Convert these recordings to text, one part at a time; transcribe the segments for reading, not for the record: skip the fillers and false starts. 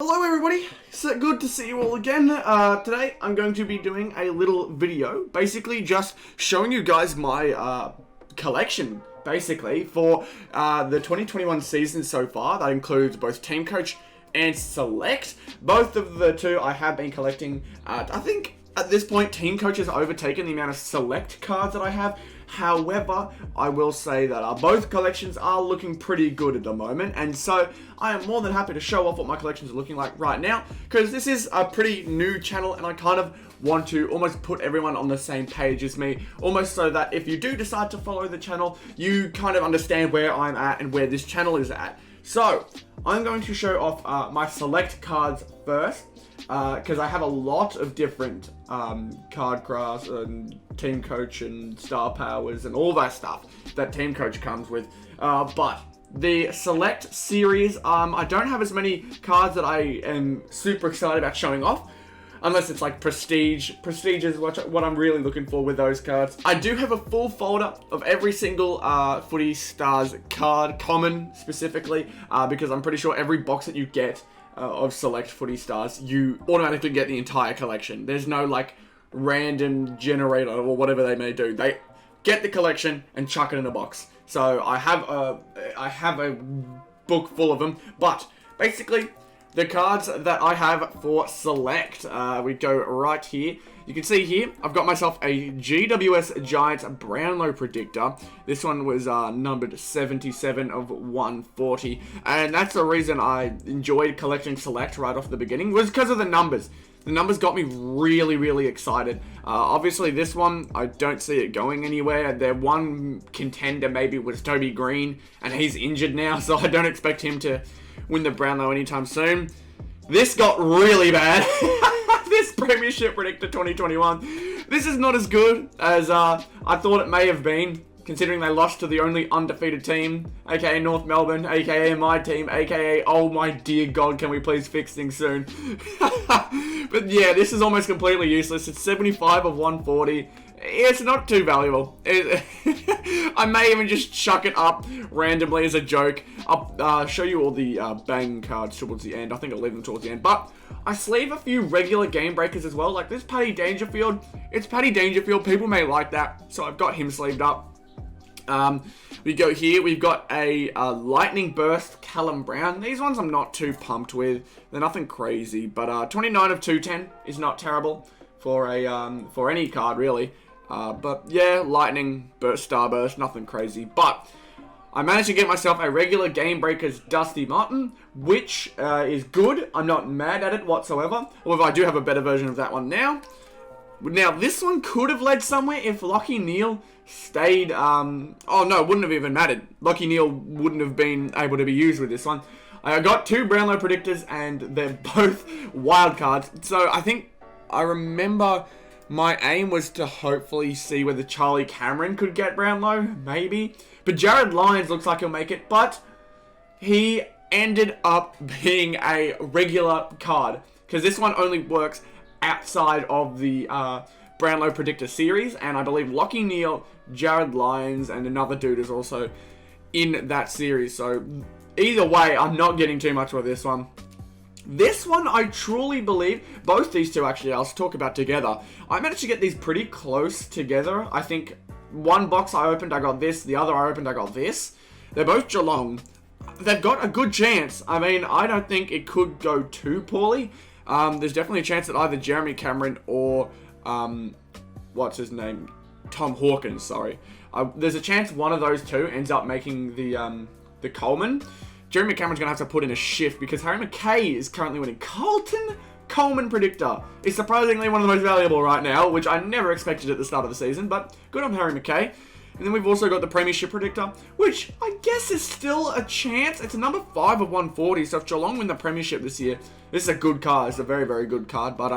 Hello everybody, so good to see you all again. Today I'm going to be doing a little video, basically just showing you guys my collection, basically, for the 2021 season so far. That includes both Teamcoach and Select. Both of the two I have been collecting. I think at this point Teamcoach has overtaken the amount of Select cards that I have. However, I will say that both collections are looking pretty good at the moment, and so I am more than happy to show off what my collections are looking like right now, because this is a pretty new channel and I kind of want to almost put everyone on the same page as me, almost so that if you do decide to follow the channel, you kind of understand where I'm at and where this channel is at. So, I'm going to show off my Select cards first, because I have a lot of different card crafts and Teamcoach and Star Powers and all that stuff that Teamcoach comes with. But the Select series, I don't have as many cards that I am super excited about showing off. Unless it's like Prestige. Prestige is what I'm really looking for with those cards. I do have a full folder of every single Footy Stars card, common specifically, because I'm pretty sure every box that you get of Select Footy Stars, you automatically get the entire collection. There's no like random generator or whatever they may do. They get the collection and chuck it in a box. So I have a book full of them, but basically the cards that I have for Select, we go right here. You can see here, I've got myself a GWS Giants Brownlow Predictor. This one was numbered 77 of 140. And that's the reason I enjoyed collecting Select right off the beginning, was because of the numbers. The numbers got me really, really excited. Obviously, this one, I don't see it going anywhere. Their one contender maybe was Toby Green, and he's injured now, so I don't expect him to win the Brownlow anytime soon. This got really bad. This Premiership Predictor 2021. This is not as good as I thought it may have been, considering they lost to the only undefeated team, aka North Melbourne, aka my team, aka, oh my dear God, can we please fix things soon? But yeah, this is almost completely useless. It's 75 of 140. It's not too valuable. I may even just chuck it up randomly as a joke. I'll show you all the bang cards towards the end. I think I'll leave them towards the end. But I sleeve a few regular game breakers as well. Like this Paddy Dangerfield. It's Paddy Dangerfield. People may like that. So I've got him sleeved up. We go here. We've got a Lightning Burst Callum Brown. These ones I'm not too pumped with. They're nothing crazy. But 29 of 210 is not terrible for a for any card really. But yeah, Lightning, Starburst, nothing crazy. But I managed to get myself a regular Game Breakers Dusty Martin, which is good. I'm not mad at it whatsoever. Although I do have a better version of that one now. Now, this one could have led somewhere if Lachie Neale stayed... oh no, it wouldn't have even mattered. Lachie Neale wouldn't have been able to be used with this one. I got two Brownlow Predictors, and they're both Wildcards. So I think I remember... my aim was to hopefully see whether Charlie Cameron could get Brownlow, maybe. But Jared Lyons looks like he'll make it, but he ended up being a regular card. Because this one only works outside of the Brownlow Predictor series, and I believe Lachie Neale, Jared Lyons, and another dude is also in that series. So either way, I'm not getting too much with this one. This one, I truly believe, both these two actually, I'll talk about together. I managed to get these pretty close together. I think one box I opened, I got this. The other I opened, I got this. They're both Geelong. They've got a good chance. I mean, I don't think it could go too poorly. There's definitely a chance that either Jeremy Cameron or, what's his name? Tom Hawkins, sorry. There's a chance one of those two ends up making the Coleman. Jeremy Cameron's going to have to put in a shift because Harry McKay is currently winning. Carlton Coleman Predictor is surprisingly one of the most valuable right now, which I never expected at the start of the season, but good on Harry McKay. And then we've also got the Premiership Predictor, which I guess is still a chance. It's a number 5 of 140, so if Geelong win the Premiership this year, this is a good card. It's a very, very good card, but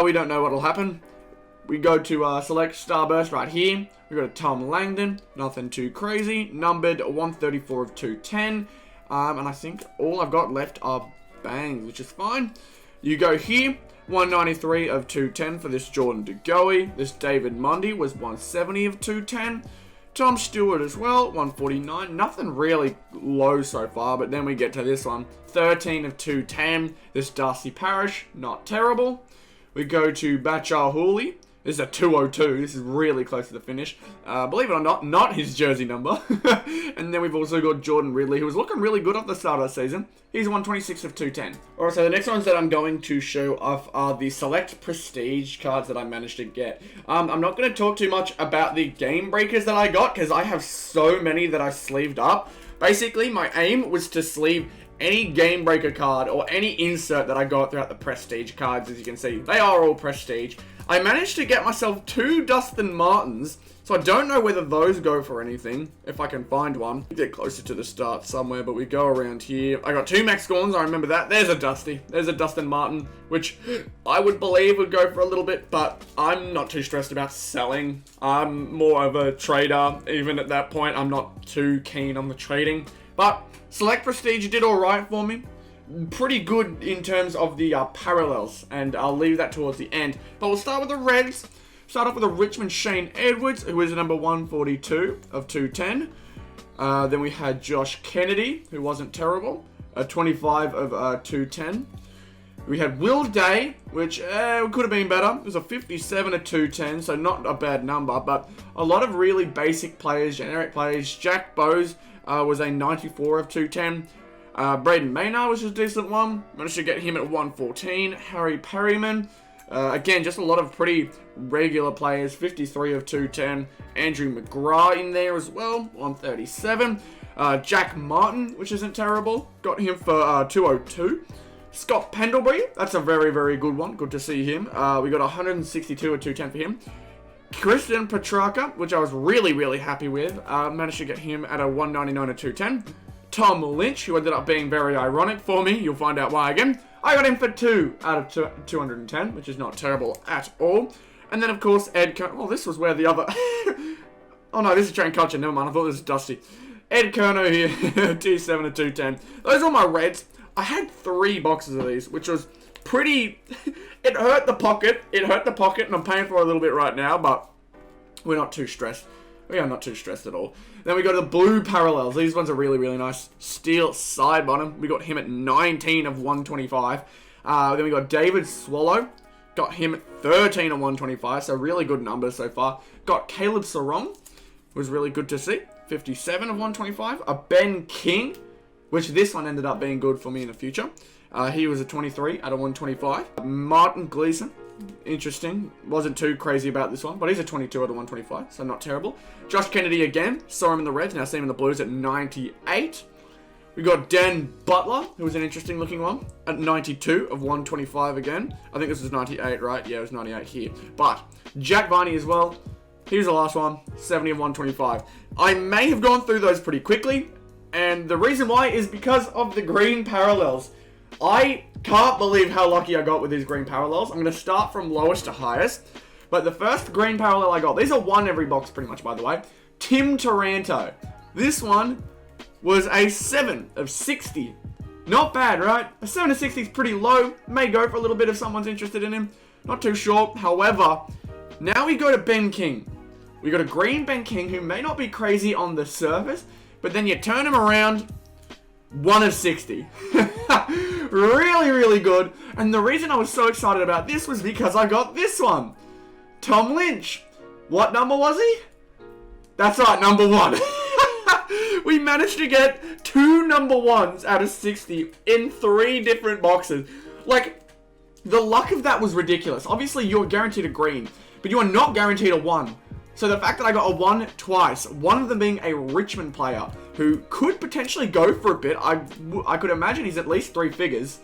we don't know what will happen. We go to Select Starburst right here. We got a Tom Langdon, nothing too crazy, numbered 134 of 210. And I think all I've got left are bangs, which is fine. You go here, 193 of 210 for this Jordan De Goey. This David Mundy was 170 of 210. Tom Stewart as well, 149. Nothing really low so far, but then we get to this one. 13 of 210. This Darcy Parish, not terrible. We go to Bachar Hooley. This is a 202. This is really close to the finish. Believe it or not his jersey number. And then we've also got Jordan Ridley, who was looking really good off the start of the season. He's 126 of 210. Alright, so the next ones that I'm going to show off are the select prestige cards that I managed to get. I'm not going to talk too much about the game breakers that I got, because I have so many that I sleeved up. Basically, my aim was to sleeve any game breaker card or any insert that I got throughout the prestige cards. As you can see, they are all prestige. I managed to get myself 2 Dustin Martins, so I don't know whether those go for anything, if I can find one. We get closer to the start somewhere, but we go around here. I got 2 Max Gorns, I remember that. There's a Dusty. There's a Dustin Martin, which I would believe would go for a little bit, but I'm not too stressed about selling. I'm more of a trader. Even at that point, I'm not too keen on the trading. But Select Prestige did alright for me. Pretty good in terms of the parallels, and I'll leave that towards the end. But we'll start with the Reds. Start off with a Richmond Shane Edwards, who is number 142 of 210. Then we had Josh Kennedy, who wasn't terrible, 25 of 210. We had Will Day, which could have been better. It was a 57 of 210, so not a bad number, but a lot of really basic players, generic players. Jack Bowes was a 94 of 210. Braden Maynard was a decent one. Managed to get him at 114. Harry Perryman. Again, just a lot of pretty regular players. 53 of 210. Andrew McGrath in there as well. 137. Jack Martin, which isn't terrible. Got him for 202. Scott Pendlebury. That's a very, very good one. Good to see him. We got 162 of 210 for him. Christian Petrarca, which I was really, really happy with. Managed to get him at a 199 of 210. Tom Lynch, who ended up being very ironic for me. You'll find out why again. I got him for 2 out of 210, which is not terrible at all. And then, of course, Ed Kerner. Well, this was where the other... Oh, no, this is Train Culture. Never mind. I thought this was Dusty. Ed Kerner here, T7 of 210. Those are my Reds. I had 3 boxes of these, which was pretty... It hurt the pocket. It hurt the pocket, and I'm paying for it a little bit right now, but we're not too stressed. We are not too stressed at all. Then we go to the blue parallels. These ones are really, really nice. Steel side bottom. We got him at 19 of 125. Then we got David Swallow. Got him at 13 of 125. So really good numbers so far. Got Caleb Sarong. Was really good to see. 57 of 125. A Ben King, which this one ended up being good for me in the future. He was a 23 out of 125. Martin Gleason. Interesting. Wasn't too crazy about this one, but he's a 22 out of 125, so not terrible. Josh Kennedy again. Saw him in the Reds, now see him in the Blues at 98. We got Dan Butler, who was an interesting looking one, at 92 of 125 again. I think this was 98, right? Yeah, it was 98 here. But Jack Viney as well. Here's the last one, 70 of 125. I may have gone through those pretty quickly, and the reason why is because of the green parallels. I can't believe how lucky I got with these green parallels. I'm going to start from lowest to highest. But the first green parallel I got, these are one every box pretty much, by the way. Tim Taranto. This one was a 7 of 60. Not bad, right? A 7 of 60 is pretty low. May go for a little bit if someone's interested in him. Not too sure. However, now we go to Ben King. We got a green Ben King who may not be crazy on the surface, but then you turn him around, 1 of 60. Really, really good. And the reason I was so excited about this was because I got this one. Tom Lynch. What number was he? That's right, number 1. We managed to get 2 number 1s out of 60 in 3 different boxes. Like, the luck of that was ridiculous. Obviously, you're guaranteed a green, but you are not guaranteed a 1. So the fact that I got a 1 twice, one of them being a Richmond player who could potentially go for a bit. I could imagine he's at least 3 figures.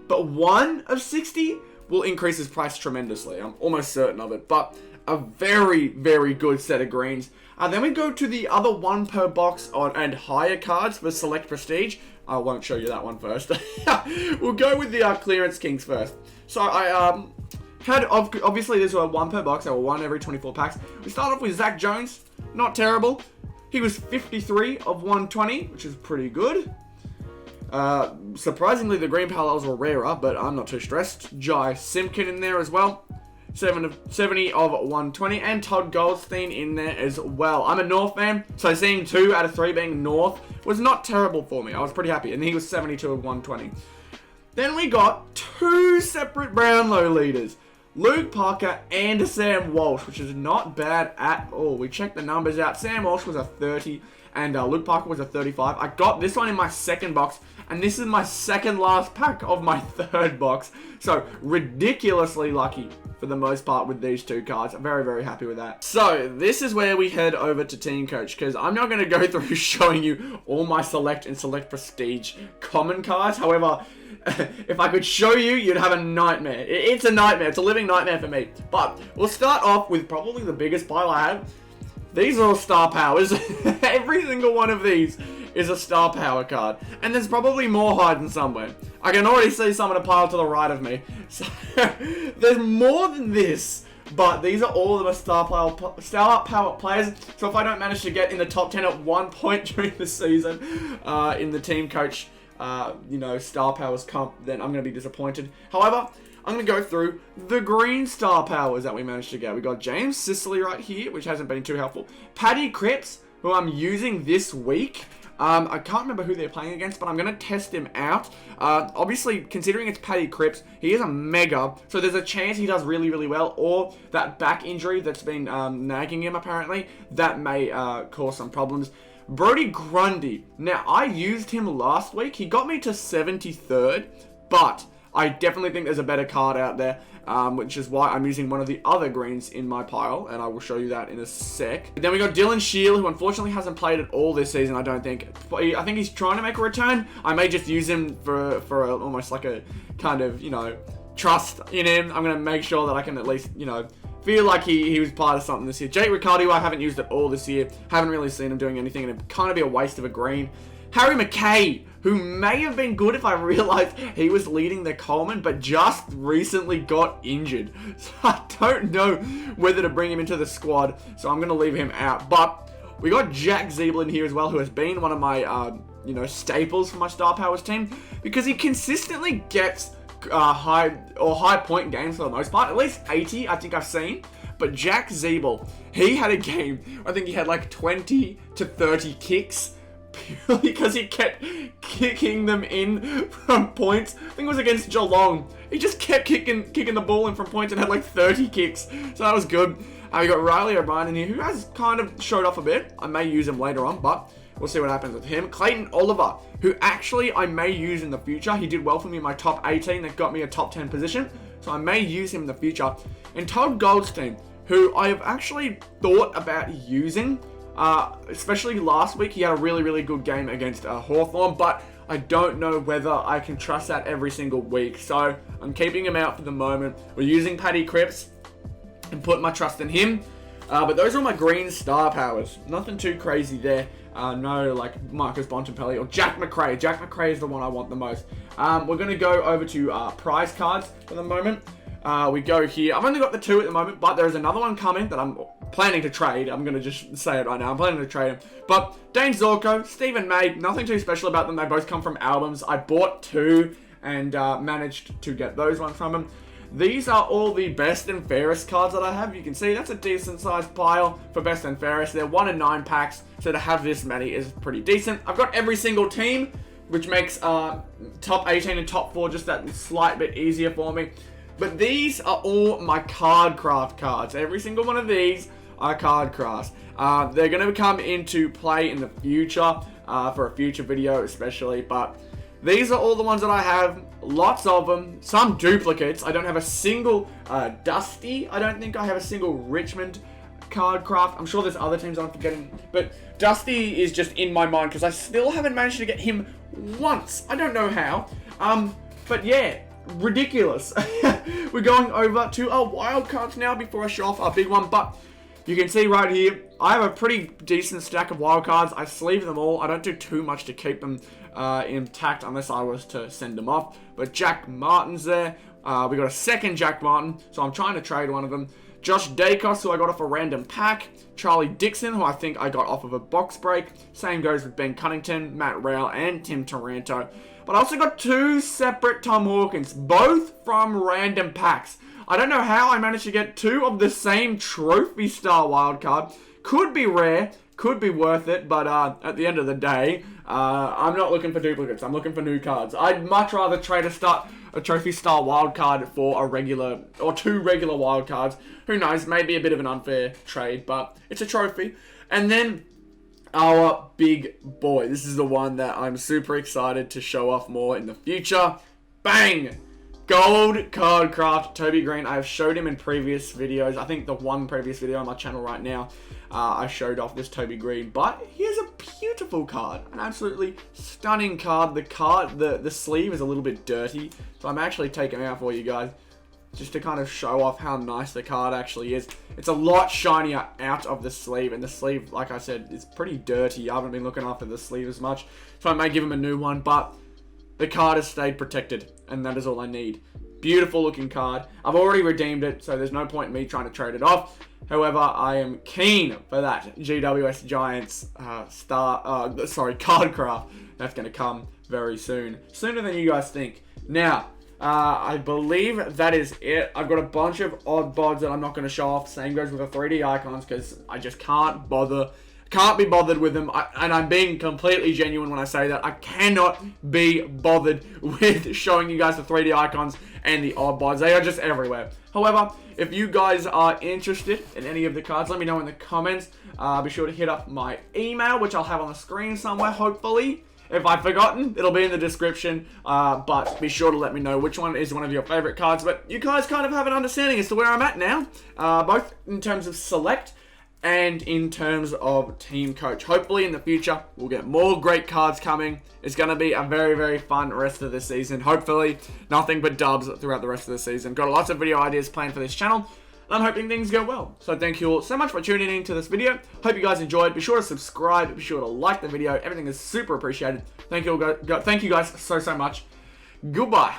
But 1 of 60 will increase his price tremendously. I'm almost certain of it. But a very, very good set of greens. Then we go to the other 1 per box and higher cards for Select Prestige. I won't show you that one first. We'll go with the Clearance Kings first. So I had, obviously these were 1 per box. They were 1 every 24 packs. We start off with Zach Jones. Not terrible. He was 53 of 120, which is pretty good. Surprisingly, the green parallels were rarer, but I'm not too stressed. Jai Simpkin in there as well. 70 of 120, and Todd Goldstein in there as well. I'm a North fan, so seeing 2 out of 3 being North was not terrible for me. I was pretty happy, and he was 72 of 120. Then we got 2 separate Brownlow leaders, Luke Parker and Sam Walsh, which is not bad at all. We checked the numbers out. Sam Walsh was a 30, and Luke Parker was a 35. I got this one in my second box, and this is my second last pack of my third box. So, ridiculously lucky for the most part with these 2 cards. I'm very, very happy with that. So, this is where we head over to Teamcoach, because I'm not going to go through showing you all my Select and Select Prestige common cards. However, if I could show you, you'd have a nightmare. It's a nightmare. It's a living nightmare for me. But we'll start off with probably the biggest pile I have. These are all Star Powers. Every single one of these is a Star Power card. And there's probably more hiding somewhere. I can already see some in a pile to the right of me. So, there's more than this. But these are all of the Star Power players. So if I don't manage to get in the top 10 at one point during the season in the Teamcoach, Star Powers comp, then I'm going to be disappointed. However, I'm going to go through the green Star Powers that we managed to get. We got James Sicily right here, which hasn't been too helpful. Paddy Cripps, who I'm using this week. I can't remember who they're playing against, but I'm going to test him out. Obviously, considering it's Paddy Cripps, he is a mega, so there's a chance he does really, really well, or that back injury that's been nagging him, apparently, that may cause some problems. Brody Grundy. Now, I used him last week. He got me to 73rd, but I definitely think there's a better card out there, which is why I'm using one of the other greens in my pile, and I will show you that in a sec. Then we got Dylan Shield, who unfortunately hasn't played at all this season, I don't think. I think he's trying to make a return. I may just use him for almost like a kind of, trust in him. I'm going to make sure that I can at least, feel like he was part of something this year. Jake Riccardi, I haven't used at all this year. Haven't really seen him doing anything, and it'd kind of be a waste of a green. Harry McKay, who may have been good if I realized he was leading the Coleman, but just recently got injured. So I don't know whether to bring him into the squad, so I'm going to leave him out. But we got Jack Zeeble in here as well, who has been one of my, staples for my Star Powers team, because he consistently gets high point games for the most part, at least 80 I think I've seen. But Jack Zeeble, he had a game, I think he had like 20 to 30 kicks, purely because he kept kicking them in from points. I think it was against Geelong. He just kept kicking the ball in from points and had like 30 kicks, so that was good. We got Riley O'Brien in here, who has kind of showed off a bit. I may use him later on, but we'll see what happens with him. Clayton Oliver, who actually I may use in the future. He did well for me in my top 18. That got me a top 10 position. So I may use him in the future. And Todd Goldstein, who I have actually thought about using. Especially last week. He had a really, really good game against Hawthorn. But I don't know whether I can trust that every single week. So I'm keeping him out for the moment. We're using Paddy Cripps and putting my trust in him. But those are my green Star Powers. Nothing too crazy there. No, like Marcus Bontempelli or Jack McRae. Jack McRae is the one I want the most. We're going to go over to prize cards for the moment. We go here. I've only got the 2 at the moment, but there's another one coming that I'm planning to trade. I'm going to just say it right now. I'm planning to trade him. But Dane Zorko, Stephen May, nothing too special about them. They both come from albums. I bought 2 and managed to get those ones from him. These are all the best and fairest cards that I have. You can see that's a decent sized pile for best and fairest. They're 1 in 9 packs, so to have this many is pretty decent. I've got every single team, which makes top 18 and top 4 just that slight bit easier for me. But these are all my card craft cards. Every single one of these are card crafts. They're going to come into play in the future, for a future video especially, but these are all the ones that I have. Lots of them. Some duplicates. I don't have a single Dusty. I don't think I have a single Richmond card craft. I'm sure there's other teams I'm forgetting. But Dusty is just in my mind because I still haven't managed to get him once. I don't know how. But yeah, ridiculous. We're going over to our Wildcards now before I show off our big one. But you can see right here, I have a pretty decent stack of Wildcards. I sleeve them all. I don't do too much to keep them intact unless I was to send them off. But Jack Martin's there. We got a second Jack Martin, so I'm trying to trade one of them. Josh Dacos, who I got off a random pack. Charlie Dixon, who I think I got off of a box break. Same goes with Ben Cunnington, Matt Rowell, and Tim Taranto. But I also got 2 separate Tom Hawkins, both from random packs. I don't know how I managed to get 2 of the same trophy star wildcard. Could be rare, could be worth it, but at the end of the day, I'm not looking for duplicates. I'm looking for new cards. I'd much rather trade a trophy star wildcard for a regular, or 2 regular wildcards. Who knows, maybe a bit of an unfair trade, but it's a trophy. And then our big boy. This is the one that I'm super excited to show off more in the future. Bang! Gold Card Craft Toby Green. I have showed him in previous videos. I think the one previous video on my channel right now, I showed off this Toby Green. But he is a beautiful card. An absolutely stunning card. The sleeve is a little bit dirty. So I'm actually taking it out for you guys, just to kind of show off how nice the card actually is. It's a lot shinier out of the sleeve, and the sleeve, like I said, is pretty dirty. I haven't been looking after the sleeve as much, so I may give him a new one, but the card has stayed protected, and that is all I need. Beautiful looking card. I've already redeemed it, so there's no point in me trying to trade it off. However, I am keen for that GWS Giants card craft. That's going to come very soon. Sooner than you guys think. Now, I believe that is it. I've got a bunch of odd bods that I'm not going to show off. Same goes with the 3D icons, because I just can't bother. Can't be bothered with them, and I'm being completely genuine when I say that. I cannot be bothered with showing you guys the 3D icons and the odd bods. They are just everywhere. However, if you guys are interested in any of the cards, let me know in the comments. Be sure to hit up my email, which I'll have on the screen somewhere, hopefully. If I've forgotten, it'll be in the description, but be sure to let me know which one is one of your favorite cards. But you guys kind of have an understanding as to where I'm at now, both in terms of select and in terms of Teamcoach. Hopefully in the future, we'll get more great cards coming. It's going to be a very, very fun rest of the season. Hopefully, nothing but dubs throughout the rest of the season. Got lots of video ideas planned for this channel, and I'm hoping things go well. So thank you all so much for tuning in to this video. Hope you guys enjoyed. Be sure to subscribe. Be sure to like the video. Everything is super appreciated. Thank you guys so much. Goodbye.